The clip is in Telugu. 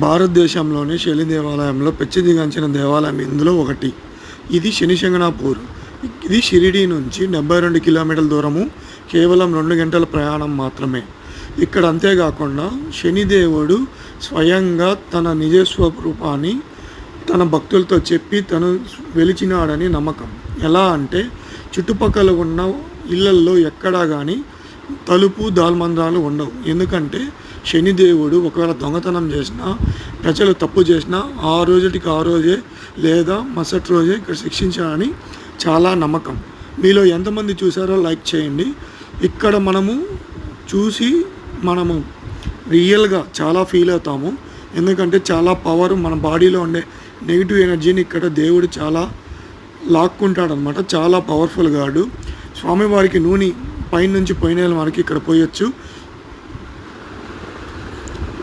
భారతదేశంలోని శని దేవాలయంలో ప్రసిద్ధిగాంచిన దేవాలయం ఇందులో ఒకటి. ఇది శనిశంగనాపూర్. ఇది షిరిడీ నుంచి 72 కిలోమీటర్ల దూరము, కేవలం 2 గంటల ప్రయాణం మాత్రమే. ఇక్కడ అంతేకాకుండా శనిదేవుడు స్వయంగా తన నిజస్వరూపాన్ని తన భక్తులతో చెప్పి తను వెలిచినాడని నమ్మకం. ఎలా అంటే చుట్టుపక్కల ఉన్న ఇళ్లల్లో ఎక్కడా కానీ తలుపు దాల్మంద్రాలు ఉండవు. ఎందుకంటే శనిదేవుడు ఒకవేళ దొంగతనం చేసినా, ప్రజలు తప్పు చేసినా ఆ రోజుటికి ఆ రోజే లేదా మరుసటి రోజే ఇక్కడ శిక్షించాలని చాలా నమ్మకం. మీలో ఎంతమంది చూసారో లైక్ చేయండి. ఇక్కడ మనము చూసి మనము రియల్గా చాలా ఫీల్ అవుతాము. ఎందుకంటే చాలా పవర్ మన బాడీలో ఉండే నెగిటివ్ ఎనర్జీని ఇక్కడ దేవుడు చాలా లాక్కుంటాడనమాట. చాలా పవర్ఫుల్ గాడు. స్వామివారికి నూనె పైనుంచి పోయిన మనకి ఇక్కడ పోయొచ్చు.